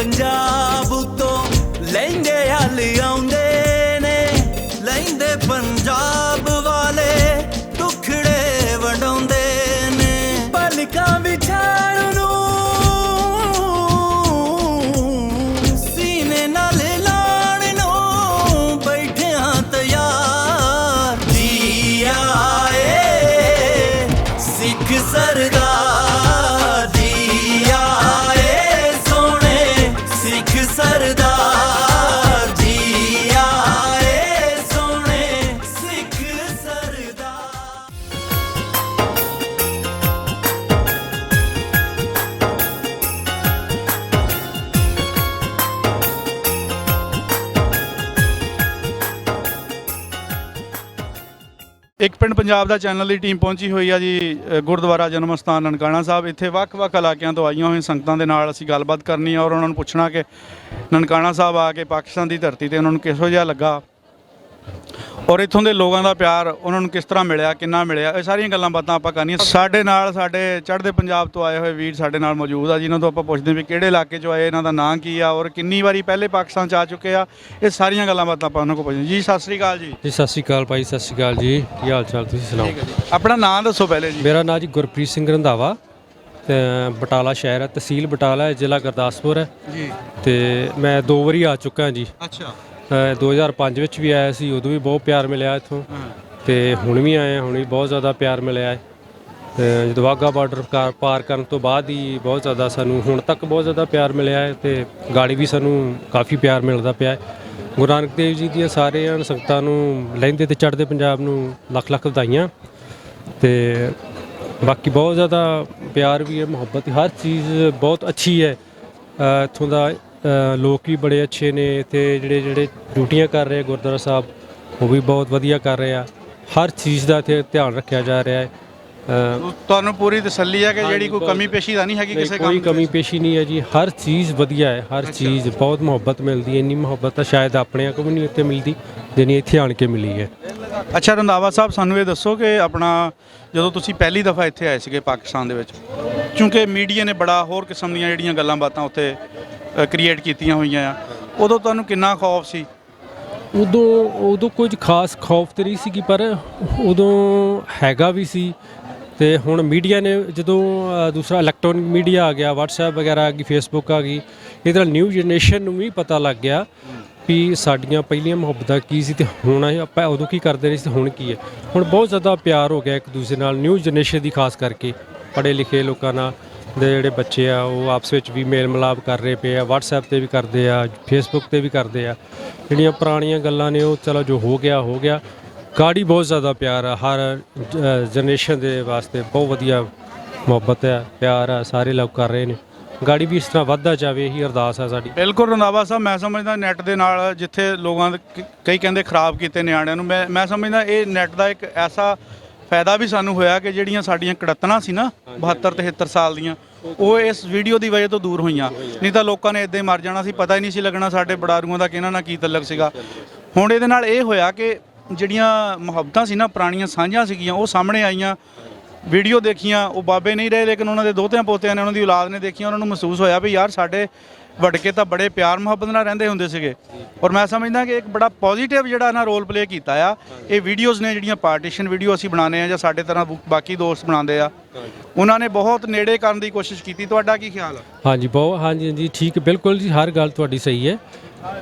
पंजाब तो लहिंदे हल आउंदे ने, लहिंदे पंजाब वाले टुकड़े वंडाउंदे ने। पलकां विछाण नूं सीने नाल लाण नूं बैठियां तैयार। जी आए सिख सरदार, जी आए सोने सिख सरदार, जी आए सोने सिख सरदार। ਇੱਕ ਪਿੰਡ ਪੰਜਾਬ ਦਾ ਚੈਨਲ ਦੀ ਟੀਮ ਪਹੁੰਚੀ ਹੋਈ ਆ ਜੀ ਗੁਰਦੁਆਰਾ ਜਨਮ ਅਸਥਾਨ ਨਨਕਾਣਾ ਸਾਹਿਬ। ਇੱਥੇ ਵੱਖ-ਵੱਖ ਇਲਾਕਿਆਂ ਤੋਂ ਆਈਆਂ ਹੋਈਆਂ ਸੰਗਤਾਂ ਦੇ ਨਾਲ ਅਸੀਂ ਗੱਲਬਾਤ ਕਰਨੀ ਆ ਔਰ ਉਹਨਾਂ ਨੂੰ ਪੁੱਛਣਾ ਕਿ ਨਨਕਾਣਾ ਸਾਹਿਬ ਆ ਕੇ ਪਾਕਿਸਤਾਨ ਦੀ ਧਰਤੀ ਤੇ ਉਹਨਾਂ ਨੂੰ ਕਿਹੋ ਜਿਹਾ ਲੱਗਾ ਔਰ ਇੱਥੋਂ ਦੇ ਲੋਕਾਂ ਦਾ ਪਿਆਰ ਉਹਨਾਂ ਨੂੰ ਕਿਸ ਤਰ੍ਹਾਂ ਮਿਲਿਆ, ਕਿੰਨਾ ਮਿਲਿਆ, ਇਹ ਸਾਰੀਆਂ ਗੱਲਾਂ ਬਾਤਾਂ ਆਪਾਂ ਕਰਨੀਆਂ। ਸਾਡੇ ਨਾਲ ਸਾਡੇ ਚੜ੍ਹਦੇ ਪੰਜਾਬ ਤੋਂ ਆਏ ਹੋਏ ਵੀਰ ਸਾਡੇ ਨਾਲ ਮੌਜੂਦ ਆ, ਜਿਨ੍ਹਾਂ ਤੋਂ ਆਪਾਂ ਪੁੱਛਦੇ ਵੀ ਕਿਹੜੇ ਇਲਾਕੇ 'ਚੋਂ ਆਏ, ਇਹਨਾਂ ਦਾ ਨਾਂ ਕੀ ਆ ਔਰ ਕਿੰਨੀ ਵਾਰੀ ਪਹਿਲੇ ਪਾਕਿਸਤਾਨ 'ਚ ਆ ਚੁੱਕੇ ਆ। ਇਹ ਸਾਰੀਆਂ ਗੱਲਾਂ ਬਾਤਾਂ ਆਪਾਂ ਉਹਨਾਂ ਕੋਲ ਪੁੱਛਦੇ ਜੀ। ਸਤਿ ਸ੍ਰੀ ਅਕਾਲ ਜੀ। ਜੀ ਸਤਿ ਸ਼੍ਰੀ ਅਕਾਲ ਭਾਈ, ਸਤਿ ਸ਼੍ਰੀ ਅਕਾਲ ਜੀ, ਕੀ ਹਾਲ ਚਾਲ, ਤੁਸੀਂ ਸੁਣਾਓ? ਆਪਣਾ ਨਾਂ ਦੱਸੋ ਪਹਿਲੇ ਜੀ। ਮੇਰਾ ਨਾਂ ਜੀ ਗੁਰਪ੍ਰੀਤ ਸਿੰਘ ਰੰਧਾਵਾ, ਤੇ ਬਟਾਲਾ ਸ਼ਹਿਰ ਹੈ, ਤਹਿਸੀਲ ਬਟਾਲਾ ਹੈ, ਜ਼ਿਲ੍ਹਾ ਗੁਰਦਾਸਪੁਰ ਹੈ ਜੀ। ਤੇ ਮੈਂ 2 ਵਾਰੀ ਆ ਚੁੱਕਾ ਜੀ। ਅੱਛਾ। 2005 ਵਿੱਚ ਵੀ ਆਇਆ ਸੀ, ਉਦੋਂ ਵੀ ਬਹੁਤ ਪਿਆਰ ਮਿਲਿਆ ਇੱਥੋਂ, ਤੇ ਹੁਣ ਵੀ ਆਏ, ਹੁਣ ਵੀ ਬਹੁਤ ਜ਼ਿਆਦਾ ਪਿਆਰ ਮਿਲਿਆ ਹੈ। ਤੇ ਜਦੋਂ ਵਾਹਗਾ ਬਾਰਡਰ ਪਾਰ ਕਰਨ ਤੋਂ ਬਾਅਦ ਹੀ ਬਹੁਤ ਜ਼ਿਆਦਾ ਸਾਨੂੰ ਹੁਣ ਤੱਕ ਬਹੁਤ ਜ਼ਿਆਦਾ ਪਿਆਰ ਮਿਲਿਆ ਹੈ, ਤੇ ਗਾੜੀ ਵੀ ਸਾਨੂੰ ਕਾਫੀ ਪਿਆਰ ਮਿਲਦਾ ਪਿਆ ਹੈ। ਗੁਰੂ ਨਾਨਕ ਦੇਵ ਜੀ ਦੀਆਂ ਸਾਰਿਆਂ ਸੰਗਤਾਂ ਨੂੰ ਲਹਿੰਦੇ ਤੇ ਚੜ੍ਹਦੇ ਪੰਜਾਬ ਨੂੰ ਲੱਖ ਲੱਖ ਵਧਾਈਆਂ। ਤੇ ਬਾਕੀ ਬਹੁਤ ਜ਼ਿਆਦਾ ਪਿਆਰ ਵੀ ਹੈ, ਮੁਹੱਬਤ, ਹਰ ਚੀਜ਼ ਬਹੁਤ ਅੱਛੀ ਹੈ। ਇੱਥੋਂ ਦਾ ਲੋਕ ਵੀ ਬੜੇ ਅੱਛੇ ਨੇ, ਤੇ ਜਿਹੜੇ ਡਿਊਟੀਆਂ ਕਰ ਰਹੇ ਗੁਰਦੁਆਰਾ ਸਾਹਿਬ ਉਹ ਵੀ ਬਹੁਤ ਵਧੀਆ ਕਰ ਰਹੇ ਆ। ਹਰ ਚੀਜ਼ ਦਾ ਇੱਥੇ ਧਿਆਨ ਰੱਖਿਆ ਜਾ ਰਿਹਾ ਹੈ। ਤੁਹਾਨੂੰ ਪੂਰੀ ਤਸੱਲੀ ਹੈ ਕਿ ਜਿਹੜੀ ਕੋਈ ਕਮੀ ਪੇਸ਼ੀ ਤਾਂ ਨਹੀਂ ਹੈਗੀ ਕਿਸੇ ਕੰਮ ਕੋਈ ਦੀ? ਕਮੀ ਪੇਸ਼ੀ ਨਹੀਂ ਹੈ ਜੀ, ਹਰ ਚੀਜ਼ ਵਧੀਆ ਹੈ, ਹਰ ਚੀਜ਼ ਬਹੁਤ ਮੁਹੱਬਤ ਮਿਲਦੀ ਹੈ। ਇੰਨੀ ਮੁਹੱਬਤ ਤਾਂ ਸ਼ਾਇਦ ਆਪਣਿਆਂ ਕੋਲ ਵੀ ਨਹੀਂ ਇੱਥੇ ਮਿਲਦੀ ਜਿੰਨੀ ਇੱਥੇ ਆਣ ਕੇ ਮਿਲੀ ਹੈ। ਅੱਛਾ ਰੰਧਾਵਾ ਸਾਹਿਬ, ਸਾਨੂੰ ਇਹ ਦੱਸੋ ਕਿ ਆਪਣਾ ਜਦੋਂ ਤੁਸੀਂ ਪਹਿਲੀ ਦਫਾ ਇੱਥੇ ਆਏ ਸੀਗੇ ਪਾਕਿਸਤਾਨ ਦੇ ਵਿੱਚ, ਕਿਉਂਕਿ ਮੀਡੀਆ ਨੇ ਬੜਾ ਹੋਰ ਕਿਸਮ ਦੀਆਂ ਜਿਹੜੀਆਂ ਗੱਲਾਂ ਬਾਤਾਂ ਉੱਥੇ ਕ੍ਰੀਏਟ ਕੀਤੀਆਂ ਹੋਈਆਂ ਆ, ਉਦੋਂ ਤੁਹਾਨੂੰ ਕਿੰਨਾ ਖੌਫ ਸੀ? ਉਦੋਂ ਕੁਝ ਖਾਸ ਖੌਫ ਤੇ ਨਹੀਂ ਸੀਗੀ, ਪਰ ਉਦੋਂ ਹੈਗਾ ਵੀ ਸੀ। ਤੇ ਹੁਣ ਮੀਡੀਆ ਨੇ ਜਦੋਂ ਦੂਸਰਾ ਇਲੈਕਟ੍ਰੋਨਿਕ ਮੀਡੀਆ ਆ ਗਿਆ, WhatsApp ਵਗੈਰਾ ਆ ਗਈ, Facebook ਆ ਗਈ, ਇਹਦੇ ਨਾਲ ਨਿਊ ਜਨਰੇਸ਼ਨ ਨੂੰ ਵੀ ਪਤਾ ਲੱਗ ਗਿਆ ਵੀ ਸਾਡੀਆਂ ਪਹਿਲੀਆਂ ਮੁਹੱਬਤਾਂ ਕੀ ਸੀ ਤੇ ਹੁਣ ਆਪਾਂ ਉਦੋਂ ਕੀ ਕਰਦੇ ਰਹੇ ਸੀ ਤੇ ਹੁਣ ਕੀ ਹੈ। ਹੁਣ ਬਹੁਤ ਜ਼ਿਆਦਾ ਪਿਆਰ ਹੋ ਗਿਆ ਇੱਕ ਦੂਸਰੇ ਨਾਲ, ਨਿਊ ਜਨਰੇਸ਼ਨ ਦੀ ਖਾਸ ਕਰਕੇ ਪੜ੍ਹੇ ਲਿਖੇ ਲੋਕਾਂ ਨਾਲ ਦੇ ਜਿਹੜੇ ਬੱਚੇ ਆ ਉਹ ਆਪਸ ਵਿੱਚ ਵੀ ਮੇਲ ਮਿਲਾਪ ਕਰ ਰਹੇ ਪਏ ਆ, WhatsApp 'ਤੇ ਵੀ ਕਰਦੇ ਆ, Facebook 'ਤੇ ਵੀ ਕਰਦੇ ਆ। ਜਿਹੜੀਆਂ ਪੁਰਾਣੀਆਂ ਗੱਲਾਂ ਨੇ ਉਹ ਚਲੋ ਜੋ ਹੋ ਗਿਆ ਹੋ ਗਿਆ, ਗਾੜੀ ਬਹੁਤ ਜ਼ਿਆਦਾ ਪਿਆਰ ਆ, ਹਰ ਜਨਰੇਸ਼ਨ ਦੇ ਵਾਸਤੇ ਬਹੁਤ ਵਧੀਆ ਮੁਹੱਬਤ ਹੈ, ਪਿਆਰ ਆ, ਸਾਰੇ ਲੋਕ ਕਰ ਰਹੇ ਨੇ। ਗਾੜੀ ਵੀ ਇਸ ਤਰ੍ਹਾਂ ਵੱਧਦਾ ਜਾਵੇ, ਇਹੀ ਅਰਦਾਸ ਆ ਸਾਡੀ। ਬਿਲਕੁਲ ਰੰਧਾਵਾ ਸਾਹਿਬ, ਮੈਂ ਸਮਝਦਾ ਨੈੱਟ ਦੇ ਨਾਲ ਜਿੱਥੇ ਲੋਕਾਂ ਦੇ ਕਈ ਕਹਿੰਦੇ ਖਰਾਬ ਕੀਤੇ ਨਿਆਣਿਆਂ ਨੂੰ, ਮੈਂ ਸਮਝਦਾ ਇਹ ਨੈੱਟ ਦਾ ਇੱਕ ਐਸਾ ਫਾਇਦਾ ਵੀ ਸਾਨੂੰ ਹੋਇਆ ਕਿ ਜਿਹੜੀਆਂ ਸਾਡੀਆਂ ਕੜੱਤਣਾਂ ਸੀ ਨਾ 72 73 ਸਾਲ ਦੀਆਂ, ਉਹ ਇਸ ਵੀਡੀਓ ਦੀ ਵਜ੍ਹਾ ਤੋਂ ਦੂਰ ਹੋਈਆਂ। ਨਹੀਂ ਤਾਂ ਲੋਕਾਂ ਨੇ ਇੱਦਾਂ ਹੀ ਮਰ ਜਾਣਾ ਸੀ, ਪਤਾ ਹੀ ਨਹੀਂ ਸੀ ਲੱਗਣਾ ਸਾਡੇ ਬੜਾਰੂਆਂ ਦਾ ਕਿਹਨਾਂ ਨਾਲ ਕੀ ਤਲਕ ਸੀਗਾ। ਹੁਣ ਇਹਦੇ ਨਾਲ ਇਹ ਹੋਇਆ ਕਿ ਜਿਹੜੀਆਂ ਮੁਹੱਬਤਾਂ ਸੀ ਨਾ, ਪੁਰਾਣੀਆਂ ਸਾਂਝਾਂ ਸੀਗੀਆਂ, ਉਹ ਸਾਹਮਣੇ ਆਈਆਂ। ਵੀਡੀਓ ਦੇਖੀਆਂ, ਉਹ ਬਾਬੇ ਨਹੀਂ ਰਹੇ ਲੇਕਿਨ ਉਹਨਾਂ ਦੇ ਦੋਹਤਿਆਂ ਪੋਤਿਆਂ ਨੇ, ਉਹਨਾਂ ਦੀ ਔਲਾਦ ਨੇ ਦੇਖੀਆਂ, ਉਹਨਾਂ ਨੂੰ ਮਹਿਸੂਸ ਹੋਇਆ ਵੀ ਯਾਰ ਸਾਡੇ ਵਡਕੇ ਤਾਂ ਬੜੇ ਪਿਆਰ ਮੁਹੱਬਤ ਨਾਲ ਰਹਿੰਦੇ ਹੁੰਦੇ ਸੀਗੇ। ਔਰ ਮੈਂ ਸਮਝਦਾ ਕਿ ਇੱਕ ਬੜਾ ਪੋਜ਼ੀਟਿਵ ਜਿਹੜਾ ਨਾ ਰੋਲ ਪਲੇ ਕੀਤਾ ਆ ਇਹ ਵੀਡੀਓਜ਼ ਨੇ, ਜਿਹੜੀਆਂ ਪਾਰਟੀਸ਼ਨ ਵੀਡੀਓ ਅਸੀਂ ਬਣਾਉਂਦੇ ਆ ਜਾਂ ਸਾਡੇ ਤਰ੍ਹਾਂ ਬਾਕੀ ਦੋਸਤ ਬਣਾਉਂਦੇ ਆ, ਉਹਨਾਂ ਨੇ ਬਹੁਤ ਨੇੜੇ ਕਰਨ ਦੀ ਕੋਸ਼ਿਸ਼ ਕੀਤੀ। ਤੁਹਾਡਾ ਕੀ ਖਿਆਲ ਆ? ਹਾਂਜੀ ਬਹੁਤ, ਹਾਂਜੀ ਠੀਕ, ਬਿਲਕੁਲ ਜੀ, ਹਰ ਗੱਲ ਤੁਹਾਡੀ ਸਹੀ ਹੈ।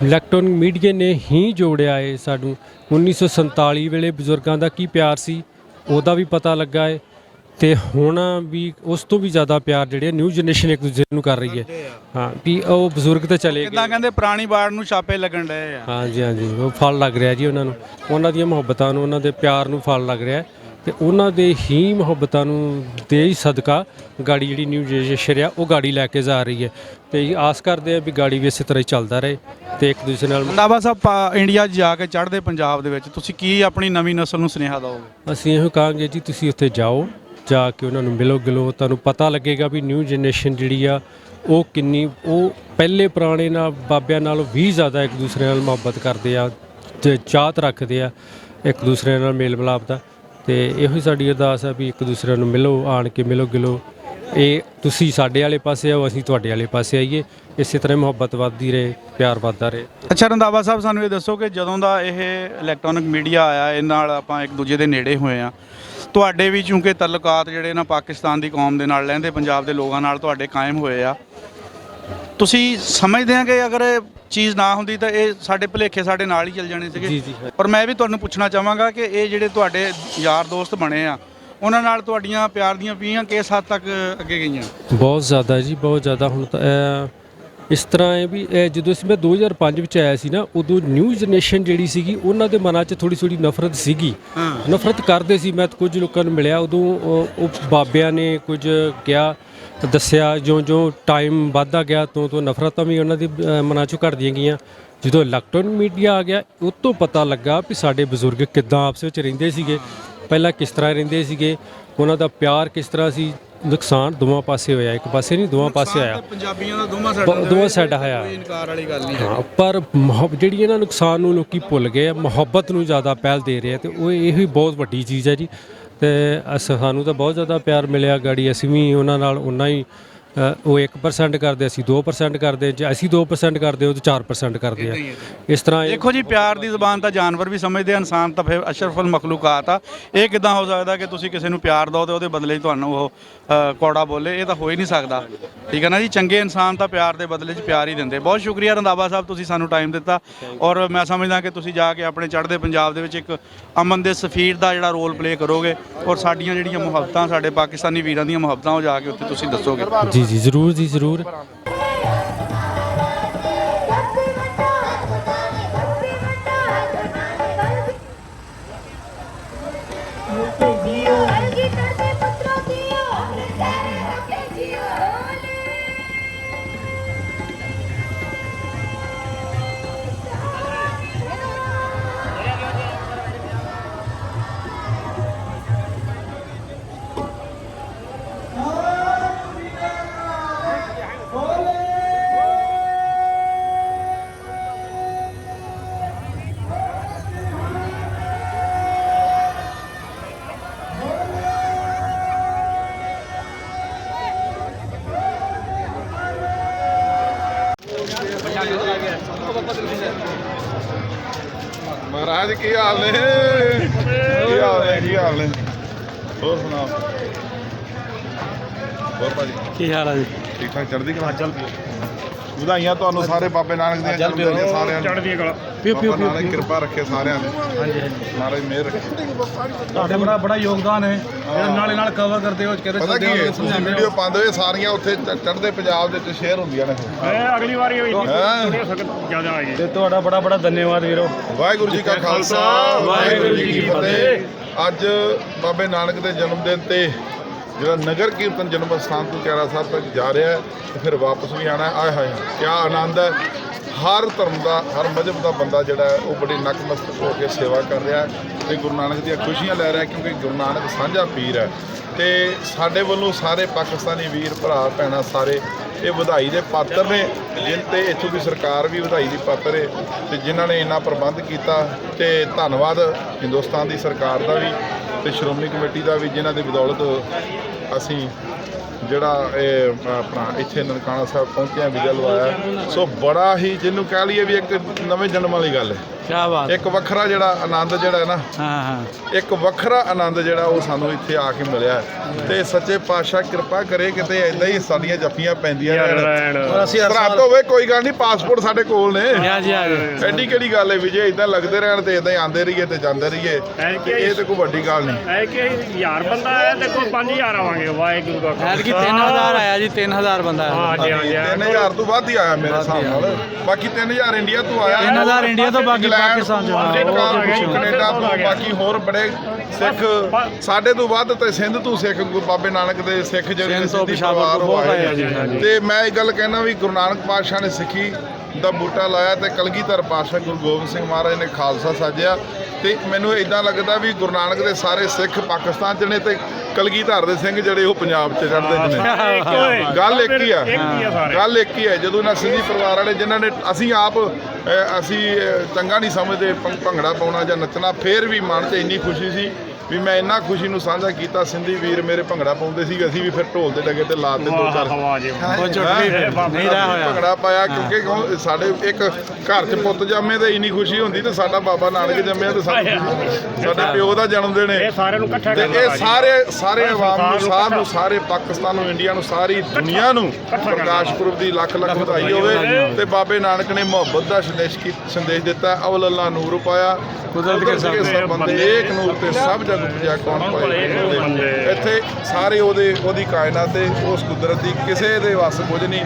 ਇਲੈਕਟ੍ਰੋਨਿਕ ਮੀਡੀਆ ਨੇ ਹੀ ਜੋੜਿਆ ਹੈ ਸਾਨੂੰ। 1947 ਵੇਲੇ ਬਜ਼ੁਰਗਾਂ ਦਾ ਕੀ ਪਿਆਰ ਸੀ ਉਹਦਾ ਵੀ ਪਤਾ ਲੱਗਾ ਹੈ, ਤੇ ਹੁਣ ਵੀ ਉਸ ਤੋਂ ਵੀ ਜ਼ਿਆਦਾ ਪਿਆਰ ਜਿਹੜੇ ਨਿਊ ਜਨਰੇਸ਼ਨ ਇੱਕ ਦੂਜੇ ਨੂੰ ਕਰ ਰਹੀ ਹੈ। ਹਾਂ ਵੀ ਉਹ ਬਜ਼ੁਰਗ ਤਾਂ ਚਲੇ ਗਏ, ਕਿੱਦਾਂ ਕਹਿੰਦੇ ਪੁਰਾਣੀ ਬਾੜ ਨੂੰ ਛਾਪੇ ਲੱਗਣ ਡਏ ਆ। ਹਾਂਜੀ ਉਹ ਫਲ ਲੱਗ ਰਿਹਾ ਜੀ ਉਹਨਾਂ ਨੂੰ, ਉਹਨਾਂ ਦੀਆਂ ਮੁਹੱਬਤਾਂ ਨੂੰ, ਉਹਨਾਂ ਦੇ ਪਿਆਰ ਨੂੰ ਫਲ ਲੱਗ ਰਿਹਾ, ਤੇ ਉਹਨਾਂ ਦੇ ਹੀ ਮੁਹੱਬਤਾਂ ਨੂੰ ਦੇ ਹੀ ਸਦਕਾ ਗਾੜੀ ਜਿਹੜੀ ਨਿਊ ਜਨਰੇਸ਼ਨ ਆ ਉਹ ਗਾੜੀ ਲੈ ਕੇ ਜਾ ਰਹੀ ਹੈ। ਤੇ ਆਸ ਕਰਦੇ ਆ ਵੀ ਗਾੜੀ ਵੀ ਇਸੇ ਤਰ੍ਹਾਂ ਹੀ ਚੱਲਦਾ ਰਹੇ ਤੇ ਇੱਕ ਦੂਸਰੇ ਨਾਲ। ਰੰਧਾਵਾ ਸਾਹਿਬ, ਇੰਡੀਆ 'ਚ ਜਾ ਕੇ ਚੜ੍ਹਦੇ ਪੰਜਾਬ ਦੇ ਵਿੱਚ ਤੁਸੀਂ ਕੀ ਆਪਣੀ ਨਵੀਂ ਨਸਲ ਨੂੰ ਸੁਨੇਹਾ ਦਿਓਗੇ? ਅਸੀਂ ਇਹੋ ਕਹਾਂਗੇ ਜੀ ਤੁਸੀਂ ਉੱਥੇ ਜਾਓ, ਜਾ ਕੇ ਉਹਨਾਂ ਨੂੰ ਮਿਲੋ ਗਿਲੋ, ਤੁਹਾਨੂੰ ਪਤਾ ਲੱਗੇਗਾ ਵੀ ਨਿਊ ਜਨਰੇਸ਼ਨ ਜਿਹੜੀ ਆ ਉਹ ਕਿੰਨੀ, ਉਹ ਪਹਿਲੇ ਪੁਰਾਣੇ ਨਾਲ ਬਾਬਿਆਂ ਨਾਲੋਂ ਵੀ ਜ਼ਿਆਦਾ ਇੱਕ ਦੂਸਰੇ ਨਾਲ ਮੁਹੱਬਤ ਕਰਦੇ ਆ ਤੇ ਚਾਹਤ ਰੱਖਦੇ ਆ ਇੱਕ ਦੂਸਰੇ ਨਾਲ ਮੇਲ ਮਿਲਾਪ ਦਾ। ਤੇ ਇਹੋ ਹੀ ਸਾਡੀ ਅਰਦਾਸ ਆ ਵੀ ਇੱਕ ਦੂਸਰੇ ਨੂੰ ਮਿਲੋ, ਆਣ ਕੇ ਮਿਲੋ ਗਿਲੋ, ਇਹ ਤੁਸੀਂ ਸਾਡੇ ਵਾਲੇ ਪਾਸੇ ਆਓ, ਅਸੀਂ ਤੁਹਾਡੇ ਵਾਲੇ ਪਾਸੇ ਆਈਏ। ਇਸੇ ਤਰ੍ਹਾਂ ਮੁਹੱਬਤ ਵੱਧਦੀ ਰਹੇ, ਪਿਆਰ ਵੱਧਦਾ ਰਹੇ। ਅੱਛਾ ਰੰਧਾਵਾ ਸਾਹਿਬ, ਸਾਨੂੰ ਇਹ ਦੱਸੋ ਕਿ ਜਦੋਂ ਦਾ ਇਹ ਇਲੈਕਟ੍ਰੋਨਿਕ ਮੀਡੀਆ ਆਇਆ, ਇਹ ਨਾਲ ਆਪਾਂ ਇੱਕ ਦੂਜੇ ਦੇ ਨੇੜੇ ਹੋਏ ਆ, ਤੁਹਾਡੇ ਵੀ ਚੂੰਕਿ ਤਾਲੁਕਾਤ ਜਿਹੜੇ ਨਾ ਪਾਕਿਸਤਾਨ ਦੀ ਕੌਮ ਦੇ ਨਾਲ, ਲਹਿੰਦੇ ਪੰਜਾਬ ਦੇ ਲੋਕਾਂ ਨਾਲ ਤੁਹਾਡੇ ਕਾਇਮ ਹੋਏ ਆ, ਤੁਸੀਂ ਸਮਝਦੇ ਆ ਕਿ ਅਗਰ ਇਹ ਚੀਜ਼ ਨਾ ਹੁੰਦੀ ਤਾਂ ਇਹ ਸਾਡੇ ਭੁਲੇਖੇ ਸਾਡੇ ਨਾਲ ਹੀ ਚੱਲ ਜਾਣੇ ਸੀਗੇ? ਜੀ ਜੀ। ਪਰ ਮੈਂ ਵੀ ਤੁਹਾਨੂੰ ਪੁੱਛਣਾ ਚਾਹਾਂਗਾ ਕਿ ਇਹ ਜਿਹੜੇ ਤੁਹਾਡੇ ਯਾਰ ਦੋਸਤ ਬਣੇ ਆ, ਉਹਨਾਂ ਨਾਲ ਤੁਹਾਡੀਆਂ ਪਿਆਰ ਦੀਆਂ ਪੀਆਂ ਕਿਸ ਹੱਦ ਤੱਕ ਅੱਗੇ ਗਈਆਂ? ਬਹੁਤ ਜ਼ਿਆਦਾ ਜੀ, ਬਹੁਤ ਜ਼ਿਆਦਾ। ਹੁਣ ਤਾਂ ਇਸ ਤਰ੍ਹਾਂ ਹੈ ਵੀ ਜਦੋਂ ਮੈਂ 2005 ਵਿੱਚ ਆਇਆ ਸੀ ਨਾ, ਉਦੋਂ ਨਿਊ ਜਨਰੇਸ਼ਨ ਜਿਹੜੀ ਸੀਗੀ ਉਹਨਾਂ ਦੇ ਮਨਾਂ 'ਚ ਥੋੜੀ ਨਫ਼ਰਤ ਸੀਗੀ, ਨਫ਼ਰਤ ਕਰਦੇ ਸੀ। ਮੈਂ ਕੁਝ ਲੋਕਾਂ ਨੂੰ ਮਿਲਿਆ ਉਦੋਂ, ਉਹ ਬਾਬਿਆਂ ਨੇ ਕੁਝ ਕਿਹਾ, ਦੱਸਿਆ, ਜਿਉਂ ਟਾਈਮ ਵੱਧਦਾ ਗਿਆ ਤੋਂ ਨਫ਼ਰਤਾਂ ਵੀ ਉਹਨਾਂ ਦੇ ਮਨਾਂ 'ਚੋਂ ਘਟਦੀਆਂ ਗਈਆਂ। ਜਦੋਂ ਇਲੈਕਟ੍ਰੋਨਿਕ ਮੀਡੀਆ ਆ ਗਿਆ, ਉਹ ਤੋਂ ਪਤਾ ਲੱਗਾ ਵੀ ਸਾਡੇ ਬਜ਼ੁਰਗ ਕਿੱਦਾਂ ਆਪਸ ਵਿੱਚ ਰਹਿੰਦੇ ਸੀਗੇ, ਪਹਿਲਾਂ ਕਿਸ ਤਰ੍ਹਾਂ ਰਹਿੰਦੇ ਸੀਗੇ, ਉਹਨਾਂ ਦਾ ਪਿਆਰ ਕਿਸ ਤਰ੍ਹਾਂ ਸੀ। ਨੁਕਸਾਨ ਦੋਵਾਂ ਪਾਸੇ ਹੋਇਆ, ਇੱਕ ਪਾਸੇ ਨਹੀਂ, ਦੋਵਾਂ ਪਾਸੇ ਆਇਆ। ਪੰਜਾਬੀਆਂ ਦਾ ਦੋਵਾਂ ਸਾਈਡ ਹੋਇਆ, ਕੋਈ ਇਨਕਾਰ ਵਾਲੀ ਗੱਲ ਨਹੀਂ ਹਾਂ। ਪਰ ਜਿਹੜੀ ਇਹਨਾਂ ਨੁਕਸਾਨ ਨੂੰ ਲੋਕੀ ਭੁੱਲ ਗਏ ਆ, ਮੁਹੱਬਤ ਨੂੰ ਜ਼ਿਆਦਾ ਪਹਿਲ ਦੇ ਰਹੇ ਆ, ਤੇ ਉਹ ਇਹ ਹੀ ਬਹੁਤ ਵੱਡੀ ਚੀਜ਼ ਹੈ ਜੀ। ਤੇ ਸਾਨੂੰ ਤਾਂ ਬਹੁਤ ਜ਼ਿਆਦਾ ਪਿਆਰ ਮਿਲਿਆ ਗਾੜੀ, ਅਸੀਂ ਵੀ ਉਹਨਾਂ ਨਾਲ ਉਨਾ ਹੀ, ਉਹ 1% ਕਰਦੇ, ਅਸੀਂ 2% ਕਰਦੇ, ਜੇ ਅਸੀਂ 2% ਕਰਦੇ ਉਹ ਤਾਂ 4% ਕਰਦੇ ਆ। ਇਸ ਤਰ੍ਹਾਂ ਦੇਖੋ ਜੀ, ਪਿਆਰ ਦੀ ਜ਼ੁਬਾਨ ਤਾਂ ਜਾਨਵਰ ਵੀ ਸਮਝਦੇ ਆ, ਇਨਸਾਨ ਤਾਂ ਫਿਰ ਅਸ਼ਰਫੁਲ ਮਖਲੂਕਾਤ ਆ। ਇਹ ਕਿੱਦਾਂ ਹੋ ਸਕਦਾ ਕਿ ਤੁਸੀਂ ਕਿਸੇ ਨੂੰ ਪਿਆਰ ਦਿਓ ਤੇ ਉਹਦੇ ਬਦਲੇ 'ਚ ਤੁਹਾਨੂੰ ਉਹ ਕੌੜਾ ਬੋਲੇ? ਇਹ ਤਾਂ ਹੋ ਹੀ ਨਹੀਂ ਸਕਦਾ, ਠੀਕ ਹੈ ਨਾ ਜੀ। ਚੰਗੇ ਇਨਸਾਨ ਤਾਂ ਪਿਆਰ ਦੇ ਬਦਲੇ 'ਚ ਪਿਆਰ ਹੀ ਦਿੰਦੇ। ਬਹੁਤ ਸ਼ੁਕਰੀਆ ਰੰਧਾਵਾ ਸਾਹਿਬ, ਤੁਸੀਂ ਸਾਨੂੰ ਟਾਈਮ ਦਿੱਤਾ, ਔਰ ਮੈਂ ਸਮਝਦਾ ਕਿ ਤੁਸੀਂ ਜਾ ਕੇ ਆਪਣੇ ਚੜ੍ਹਦੇ ਪੰਜਾਬ ਦੇ ਵਿੱਚ ਇੱਕ ਅਮਨ ਦੇ ਸਫੀਰ ਦਾ ਜਿਹੜਾ ਰੋਲ ਪਲੇ ਕਰੋਗੇ, ਔਰ ਸਾਡੀਆਂ ਜਿਹੜੀਆਂ ਮੁਹੱਬਤਾਂ, ਸਾਡੇ ਪਾਕਿਸਤਾਨੀ ਵੀਰਾਂ ਦੀਆਂ ਮੁਹੱਬਤਾਂ, ਉਹ ਜਾ ਕੇ ਉੱਥੇ ਤੁਸੀਂ ਦੱਸੋਗੇ। ਜੀ ਜੀ, ਜ਼ਰੂਰ ਜੀ, ਜ਼ਰੂਰ। ਮਹਾਰਾਜ ਕੀ ਹਾਲ ਨੇ? ਕੀ ਹਾਲ ਨੇ? ਕੀ ਹਾਲ ਨੇ? ਹੋਰ ਸੁਣਾਓ। ਹੋਰ ਭਾਜੀ ਕੀ ਹਾਲ ਹੈ ਜੀ? ਠੀਕ ਠਾਕ, ਚੜ੍ਹਦੀ ਕਲਾ? ਵਧਾਈਆਂ ਤੁਹਾਨੂੰ ਸਾਰੇ ਬਾਬੇ ਨਾਨਕ ਦੀਆਂ ਜਨਮ ਦਿਨ ਦੀਆਂ, ਸਾਰਿਆਂ ਨੂੰ ਚੜ੍ਹਦੀ ਕਲਾ। ਬਾਬਾ ਨਾਨਕ ਕਿਰਪਾ ਰੱਖੇ ਸਾਰਿਆਂ ਦੀ। ਹਾਂਜੀ ਹਾਂਜੀ, ਮਹਾਰਾਜ ਮਿਹਰ ਰੱਖੇ। ਤੁਹਾਡੇ ਬੜਾ ਯੋਗਦਾਨ ਹੈ, ਨਾਲੇ ਨਾਲ ਕਵਰ ਕਰਦੇ ਹੋ, ਪਤਾ ਕੀ ਹੈ, ਤੁਸੀਂ ਵੀਡੀਓ ਪਾਉਂਦੇ ਹੋਏ ਸਾਰੀਆਂ ਉੱਥੇ ਚੜ੍ਹਦੇ ਪੰਜਾਬ ਦੇ ਵਿੱਚ ਸ਼ੇਅਰ ਹੁੰਦੀਆਂ ਨੇ। ਅਗਲੀ ਵਾਰੀ ਹੋਈ ਜਿਆਦਾ ਆਏਗੀ। ਤੇ ਤੁਹਾਡਾ ਬੜਾ ਧੰਨਵਾਦ ਵੀਰੋ। ਵਾਹਿਗੁਰੂ ਜੀ ਕਾ ਖਾਲਸਾ, ਵਾਹਿਗੁਰੂ ਜੀ ਕੀ ਫਤਿਹ। ਅੱਜ ਬਾਬੇ ਨਾਨਕ ਦੇ ਜਨਮ ਦਿਨ ਤੇ ਜਿਹੜਾ ਨਗਰ ਕੀਰਤਨ ਜਨਮ ਅਸਥਾਨ ਤੋਂ ਚੈਰਾ ਸਾਹਿਬ ਤੱਕ ਜਾ ਰਿਹਾ ਹੈ, ਤੇ ਫਿਰ ਵਾਪਸ ਵੀ ਆਉਣਾ। ਆਏ ਹਾਏ ਕਿਆ ਆਨੰਦ ਹੈ। ਹਰ ਧਰਮ ਦਾ, ਹਰ ਮਜ਼ਹਬ ਦਾ ਬੰਦਾ ਜਿਹੜਾ ਹੈ ਉਹ ਬੜੀ ਨਕਮਸਤਕ ਹੋ ਕੇ ਸੇਵਾ ਕਰ ਰਿਹਾ ਤੇ ਗੁਰੂ ਨਾਨਕ ਦੀਆਂ ਖੁਸ਼ੀਆਂ ਲੈ ਰਿਹਾ, ਕਿਉਂਕਿ ਗੁਰੂ ਨਾਨਕ ਸਾਂਝਾ ਪੀਰ ਹੈ। ਤੇ ਸਾਡੇ ਵੱਲੋਂ ਸਾਰੇ ਪਾਕਿਸਤਾਨੀ ਵੀਰ ਭਰਾ ਭੈਣਾਂ ਸਾਰੇ ਇਹ ਵਧਾਈ ਦੇ ਪਾਤਰ ਨੇ, ਜਿਨ ਤੇ ਇੱਥੋਂ ਦੀ ਸਰਕਾਰ ਵੀ ਵਧਾਈ ਦੀ ਪਾਤਰ ਹੈ, ਤੇ ਜਿਨ੍ਹਾਂ ਨੇ ਇੰਨਾ ਪ੍ਰਬੰਧ ਕੀਤਾ। ਤੇ ਧੰਨਵਾਦ ਹਿੰਦੁਸਤਾਨ ਦੀ ਸਰਕਾਰ ਦਾ ਵੀ ਤੇ ਸ਼੍ਰੋਮਣੀ ਕਮੇਟੀ ਦਾ ਵੀ, ਜਿਨ੍ਹਾਂ ਦੀ ਬਦੌਲਤ ਅਸੀਂ ਜਿਹੜਾ ਇਹ ਆਪਣਾ ਇੱਥੇ ਨਨਕਾਣਾ ਸਾਹਿਬ ਪਹੁੰਚਿਆ, ਵੀਜ਼ਾ ਲਵਾਇਆ। ਸੋ ਬੜਾ ਹੀ, ਜਿਹਨੂੰ ਕਹਿ ਲਈਏ ਵੀ ਇੱਕ ਨਵੇਂ ਜਨਮ ਵਾਲੀ ਗੱਲ ਹੈ। ਕਿਆ ਬਾਤ। ਇੱਕ ਵੱਖਰਾ ਜਿਹੜਾ ਆਨੰਦ ਜਿਹੜਾ ਹੈ ਨਾ, ਇੱਕ ਵੱਖਰਾ ਆਨੰਦ ਜਿਹੜਾ ਉਹ ਸਾਨੂੰ ਇੱਥੇ ਆ ਕੇ ਮਿਲਿਆ। ਤੇ ਸੱਚੇ ਪਾਤਸ਼ਾਹ ਕਿਰਪਾ ਕਰੇ ਕਿਤੇ ਇਦਾਂ ਹੀ ਸਾਡੀਆਂ ਜੱਫੀਆਂ ਪੈਂਦੀਆਂ ਰਹਿਣ। ਸਰਹੱਦ ਹੋਵੇ ਕੋਈ ਗੱਲ ਨਹੀਂ, ਪਾਸਪੋਰਟ ਸਾਡੇ ਕੋਲ ਨੇ। ਐਡੀ ਕਿਹੜੀ ਗੱਲ ਹੈ ਵੀ ਜੇ ਇਦਾਂ ਲੱਗਦੇ ਰਹਿਣ ਤੇ ਇਦਾਂ ਹੀ ਆਉਂਦੇ ਰਹੀਏ ਤੇ ਜਾਂਦੇ ਰਹੀਏ, ਇਹ ਤੇ ਕੋਈ ਵੱਡੀ ਗੱਲ ਨਹੀਂ। ਐ ਕਿ 1000 ਬੰਦਾ ਆਇਆ ਤੇ ਕੋਈ 5000 ਆਵਾਂਗੇ। ਵਾਹਿਗੁਰੂ ਦਾ ਐਤਕੀ 3000 ਆਇਆ ਜੀ, 3000 ਬੰਦਾ ਆਇਆ। ਹਾਂਜੀ ਹਾਂਜੀ, 3000 ਤੋਂ ਵੱਧ ਹੀ ਆਇਆ ਮੇਰੇ ਹਿਸਾਬ ਨਾਲ। ਬਾਕੀ 3000 ਇੰਡੀਆ ਤੋਂ ਆਇਆ, 3000 ਇੰਡੀਆ ਤੋਂ, ਬਾਕੀ ਪਾਕਿਸਤਾਨ ਚੋਂ। ਕੈਨੇਡਾ ਤੋਂ, ਬਾਕੀ ਹੋਰ ਬੜੇ ਸਿੱਖ ਸਾਡੇ ਤੋਂ ਵੱਧ ਤੇ ਸਿੰਧ ਤੋਂ ਸਿੱਖ, ਗੁਰੂ ਬਾਬੇ ਨਾਨਕ ਦੇ ਸਿੱਖ ਜਿਹੜੇ ਪਰਿਵਾਰ ਉਹ ਆਏ। ਤੇ ਮੈਂ ਇਹ ਗੱਲ ਕਹਿਣਾ ਵੀ ਗੁਰੂ ਨਾਨਕ ਪਾਤਸ਼ਾਹ ਨੇ ਸਿੱਖੀ ਦਾ ਬੂਟਾ ਲਾਇਆ ਤੇ ਕਲਗੀਧਰ ਪਾਤਸ਼ਾਹ ਗੁਰੂ ਗੋਬਿੰਦ ਸਿੰਘ ਮਹਾਰਾਜ ਨੇ ਖਾਲਸਾ ਸਾਜਿਆ। ਤੇ ਮੈਨੂੰ ਇਦਾਂ ਲੱਗਦਾ ਵੀ ਗੁਰੂ ਨਾਨਕ ਦੇ ਸਾਰੇ ਸਿੱਖ ਪਾਕਿਸਤਾਨ 'ਚ ਨੇ ਤੇ ਕਲਗੀਧਰ ਦੇ ਸਿੰਘ ਜਿਹੜੇ ਉਹ ਪੰਜਾਬ 'ਚ ਚੜ੍ਹਦੇ ਨੇ। ਗੱਲ ਇੱਕ ਹੀ ਆ, ਗੱਲ ਇੱਕ ਹੀ ਹੈ। ਜਦੋਂ ਇਹਨਾਂ ਸਿੰਘੀ ਪਰਿਵਾਰ ਵਾਲੇ ਜਿਨ੍ਹਾਂ ਨੇ, ਅਸੀਂ ਆਪ ਅਸੀਂ ਚੰਗਾ ਨਹੀਂ ਸਮਝਦੇ ਭੰਗੜਾ ਪਾਉਣਾ ਜਾਂ ਨੱਚਣਾ, ਫੇਰ ਵੀ ਮਨ 'ਚ ਇੰਨੀ ਖੁਸ਼ੀ ਸੀ ਵੀ ਮੈਂ ਇੰਨਾ ਖੁਸ਼ੀ ਨੂੰ ਸਾਂਝਾ ਕੀਤਾ। ਸਿੰਧੀ ਵੀਰ ਮੇਰੇ ਭੰਗੜਾ ਪਾਉਂਦੇ ਸੀ, ਅਸੀਂ ਵੀ ਫਿਰ ਢੋਲ ਦੇ ਡਗੇ ਤੇ ਲਾਤੇ ਦੋ ਚਾਰ ਹਵਾ ਜੀ ਉਹ ਚੁੱਟਦੀ ਨਹੀਂ ਰਿਹਾ ਹੋਇਆ। ਭੰਗੜਾ ਪਾਇਆ ਕਿਉਂਕਿ ਸਾਡੇ ਇੱਕ ਘਰ 'ਚ ਪੁੱਤ ਜੰਮੇ ਤੇ ਇੰਨੀ ਖੁਸ਼ੀ ਹੁੰਦੀ ਤੇ ਸਾਡਾ ਬਾਬਾ ਨਾਨਕ ਜੰਮਿਆ ਤੇ ਸਾਡੇ ਪਿਓ ਦਾ ਜਨਮ ਦਿਨ ਇਹ ਹੈ ਸਾਰਿਆਂ ਨੂੰ ਇਕੱਠਾ ਤੇ ਕਰਦਾ ਇਹ ਸਾਰੇ ਆਵਾਮ ਨੂੰ ਸਾਰ ਨੂੰ ਸਾਰੇ ਪਾਕਿਸਤਾਨ ਨੂੰ ਇੰਡੀਆ ਨੂੰ ਸਾਰੀ ਦੁਨੀਆ ਨੂੰ ਪ੍ਰਕਾਸ਼ ਪੁਰਬ ਦੀ ਲੱਖ ਲੱਖ ਵਧਾਈ ਹੋਵੇ। ਤੇ ਬਾਬੇ ਨਾਨਕ ਨੇ ਮੁਹੱਬਤ ਦਾ ਸੰਦੇਸ਼ ਦਿੱਤਾ, ਅਵਲ ਅੱਲਾ ਨੂਰ ਪਾਇਆ ਕੁਦਰਤ ਕੇ ਸਭ ਬੰਦੇ ਏਕ ਨੂਰ ਤੇ ਸਭ ਜਗ ਪੁਜਾ ਕੌਣ ਪਾਏ। ਇੱਥੇ ਸਾਰੇ ਉਹਦੀ ਕਾਇਨਾਤ ਤੇ ਉਸ ਕੁਦਰਤ ਦੀ ਕਿਸੇ ਦੇ ਵੱਸ ਕੁਝ ਨਹੀਂ,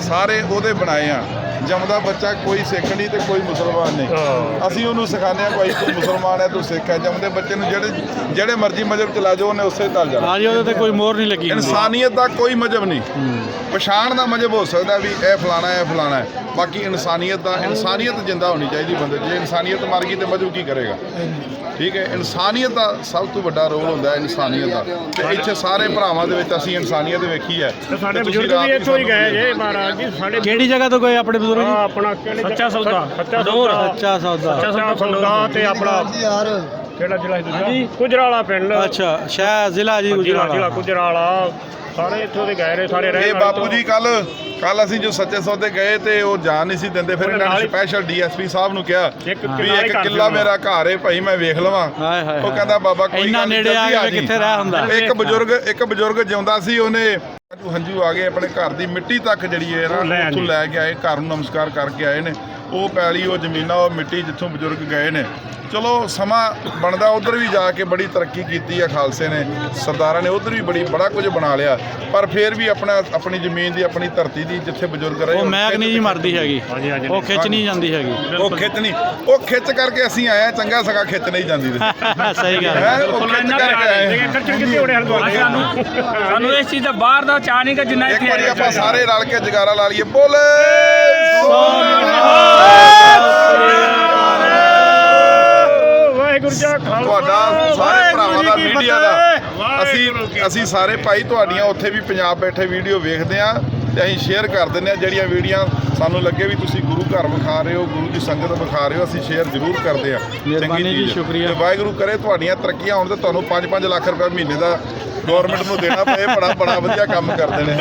ਸਾਰੇ ਉਹਦੇ ਬਣਾਏ ਆ। ਜੰਮਦਾ ਬੱਚਾ ਕੋਈ ਸਿੱਖ ਨਹੀਂ ਤੇ ਕੋਈ ਮੁਸਲਮਾਨ ਨਹੀਂ। ਅਸੀਂ ਉਹਨੂੰ ਸਿਖਾਉਂਦੇ ਆ ਭਾਈ ਤੂੰ ਮੁਸਲਮਾਨ ਹੈ ਤੂੰ ਸਿੱਖ ਹੈ। ਜੰਮਦੇ ਬੱਚੇ ਨੂੰ ਜਿਹੜੇ ਮਰਜ਼ੀ ਮਜ਼ਹਬ ਚਲਾ ਜਾਓ ਉਹਨੇ ਉਸੇ ਤਲ ਜਾਣਾ। ਹਾਂਜੀ ਉਹਦੇ ਤੇ ਕੋਈ ਮੋਹਰ ਨਹੀਂ ਲੱਗੀ ਹੁੰਦੀ। ਇਨਸਾਨੀਅਤ ਦਾ ਕੋਈ ਮਜ਼ਹਬ ਨਹੀਂ। ਪਛਾਣ ਦਾ ਮਜ਼ਹਬ ਹੋ ਸਕਦਾ ਵੀ ਇਹ ਫਲਾਣਾ ਹੈ, ਬਾਕੀ ਇਨਸਾਨੀਅਤ ਜਿੰਦਾ ਹੋਣੀ ਚਾਹੀਦੀ ਬੰਦੇ। ਜੇ ਇਨਸਾਨੀਅਤ ਮਰ ਗਈ ਤੇ ਮਜ਼ਹਬ ਕੀ ਕਰੇਗਾ? ਠੀਕ ਹੈ, ਇਨਸਾਨੀਅਤ ਦਾ ਸਭ ਤੋਂ ਵੱਡਾ ਰੋਲ ਹੁੰਦਾ ਹੈ ਇਨਸਾਨੀਅਤ ਦਾ। ਤੇ ਇੱਥੇ ਸਾਰੇ ਭਰਾਵਾਂ ਦੇ ਵਿੱਚ ਅਸੀਂ ਇਨਸਾਨੀਅਤ ਵੇਖੀ ਹੈ। ਸਾਡੇ ਤੇ ਤੁਸੀਂ ਬਜ਼ੁਰਗ ਰਾਤ ਵੀ ਨੂੰ ਇੱਥੋਂ ਹੀ ਗਏ ਜੇ ਮਹਾਰਾਜ ਜੀ। ਸਾਡੇ ਕਿਹੜੀ ਜਗ੍ਹਾ ਤੋਂ ਗਏ ਆਪਣੇ ਬਜ਼ੁਰਗ ਜੀ? ਆਪਣਾ ਸੱਚਾ ਸੌਦਾ ਸੱਚਾ ਸੌਦਾ ਤੇ ਆਪਣਾ ਕਿਹੜਾ ਜ਼ਿਲ੍ਹਾ ਸੀ ਦੂਜਾ? ਗੁਜਰਾਲਾ ਪਿੰਡ। ਅੱਛਾ ਸ਼ਹਿਰ ਜ਼ਿਲ੍ਹਾ ਜੀ ਜ਼ਿਲ੍ਹਾ ਗੁਜਰਾਲਾ। ਸਾਰੇ ਇੱਥੋਂ ਦੇ ਗਏ ਨੇ, ਸਾਰੇ ਰਹੇ। ਇਹ ਬਾਪੂ ਜੀ ਕੱਲ ਅਸੀਂ ਜੋ ਸੱਚੇ ਸੌਦੇ ਗਏ ਤੇ ਉਹ ਜਾਣ ਨਹੀਂ ਸੀ ਦਿੰਦੇ। ਫਿਰ ਇਹਨਾਂ ਨੇ ਸਪੈਸ਼ਲ ਡੀਐਸਪੀ ਸਾਹਿਬ ਨੂੰ ਕਿਹਾ ਵੀ ਇੱਕ ਕਿੱਲਾ ਮੇਰਾ ਘਰ ਹੈ ਭਾਈ, ਮੈਂ ਵੇਖ ਲਵਾਂ। ਉਹ ਕਹਿੰਦਾ ਬਾਬਾ ਕੋਈ ਇੰਨਾ ਨੇੜੇ ਆ ਕੇ ਕਿੱਥੇ ਰਹਿ ਹੁੰਦਾ। ਇੱਕ ਬਜ਼ੁਰਗ ਜਿਉਂਦਾ ਸੀ, ਉਹਨੇ ਹੰਝੂ ਆ ਗਏ ਆਪਣੇ ਘਰ ਦੀ ਮਿੱਟੀ ਤੱਕ ਜਿਹੜੀ ਹੈ ਨਾ ਉੱਥੋਂ ਲੈ ਕੇ ਆਏ, ਘਰ ਨੂੰ ਨਮਸਕਾਰ ਕਰਕੇ ਆਏ ਨੇ। ਉਹ ਪੈਲੀ, ਉਹ ਜ਼ਮੀਨਾਂ, ਉਹ ਮਿੱਟੀ ਜਿੱਥੋਂ ਬਜ਼ੁਰਗ ਗਏ ਨੇ। ਚਲੋ ਸਮਾਂ ਬਣਦਾ, ਉਧਰ ਵੀ ਜਾ ਕੇ ਬੜੀ ਤਰੱਕੀ ਕੀਤੀ ਆ ਖਾਲਸੇ ਨੇ, ਸਰਦਾਰਾਂ ਨੇ ਉਧਰ ਵੀ ਬੜਾ ਕੁਝ ਬਣਾ ਲਿਆ। ਪਰ ਫਿਰ ਵੀ ਆਪਣੀ ਜ਼ਮੀਨ ਦੀ, ਆਪਣੀ ਧਰਤੀ ਦੀ ਜਿੱਥੇ ਬਜ਼ੁਰਗ ਰਹੇ ਉਹ ਮਹਿਕ ਨਹੀਂ ਜੀ ਮਰਦੀ ਹੈਗੀ, ਉਹ ਖਿੱਚ ਨਹੀਂ ਜਾਂਦੀ ਹੈਗੀ। ਉਹ ਖਿੱਚ ਕਰਕੇ ਅਸੀਂ ਆਏ ਆ, ਚੰਗਾ ਸਗਾ ਖਿੱਚ ਨਹੀਂ ਜਾਂਦੀ। ਸਹੀ ਗੱਲ ਹੈ ਉਹ ਖਿੱਚ ਕਰਕੇ ਆਏ। ਸਾਨੂੰ ਇਸ ਚੀਜ਼ ਦਾ ਬਾਹਰ ਦਾ ਚਾਹ ਨਹੀਂ ਕਿ ਜਿੰਨਾ ਇੱਕ ਵਾਰੀ ਆਪਾਂ ਸਾਰੇ ਰਲ ਕੇ ਜਗਾਰਾ ਲਾ ਲਈਏ, ਬੋਲੇ ਤੁਹਾਡਾ ਸਾਰੇ ਭਰਾਵਾਂ ਦਾ ਮੀਡੀਆ ਦਾ ਅਸੀਂ ਸਾਰੇ ਭਾਈ ਤੁਹਾਡੀਆਂ ਉੱਥੇ ਵੀ ਪੰਜਾਬ ਬੈਠੇ ਵੀਡੀਓ ਵੇਖਦੇ ਆ ਤੇ ਅਸੀਂ ਸ਼ੇਅਰ ਕਰ ਦਿੰਦੇ ਆ। ਜਿਹੜੀਆਂ ਵੀਡੀਓ ਸਾਨੂੰ ਲੱਗੇ ਵੀ ਤੁਸੀਂ ਗੁਰੂ ਘਰ ਵਿਖਾ ਰਹੇ ਹੋ, ਗੁਰੂ ਦੀ ਸੰਗਤ ਵਿਖਾ ਰਹੇ ਹੋ, ਅਸੀਂ ਸ਼ੇਅਰ ਜ਼ਰੂਰ ਕਰਦੇ ਆ। ਮਿਹਰਬਾਨੀ ਜੀ, ਸ਼ੁਕਰੀਆ। ਤੇ ਵਾਹਿਗੁਰੂ ਕਰੇ ਤੁਹਾਡੀਆਂ ਤਰੱਕੀਆਂ ਹੋਣ ਤੇ ਤੁਹਾਨੂੰ 5-5 ਲੱਖ ਰੁਪਏ ਮਹੀਨੇ ਦਾ ਗਵਰਨਮੈਂਟ ਨੂੰ ਦੇਣਾ ਪਏ। ਬੜਾ ਵਧੀਆ ਕੰਮ ਕਰਦੇ ਨੇ।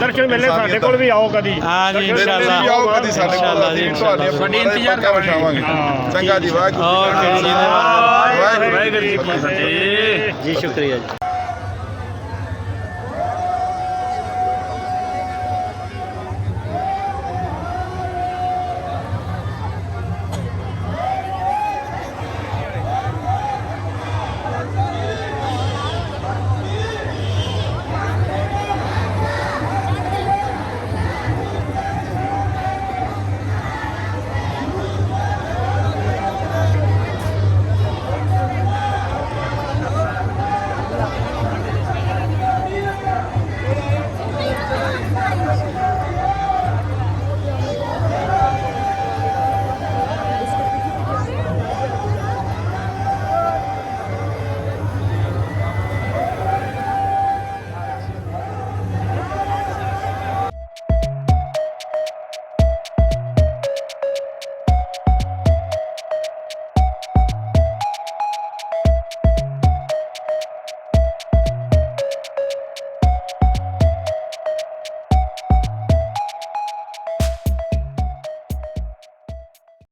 ਦਰਸ਼ਨ ਮੇਲੇ ਸਾਡੇ ਕੋਲ ਵੀ ਆਓ ਕਦੀ। ਹਾਂ ਜੀ ਇਨਸ਼ਾਅੱਲਾ ਆਓ ਕਦੀ ਸਾਡੇ ਕੋਲ, ਅਸੀਂ ਤੁਹਾਡੀਆਂ ਇੰਤਜ਼ਾਰ ਵਿਖਾਵਾਂਗੇ। ਚੰਗਾ ਜੀ, ਵਾਹਿਗੁਰੂ ਓਕੇ ਜੀ, ਵਾਹਿਗੁਰੂ ਵਾਹਿਗੁਰੂ ਜੀ ਕੀ ਫਤਿਹ ਜੀ ਸ਼ੁਕਰੀਆ ਜੀ।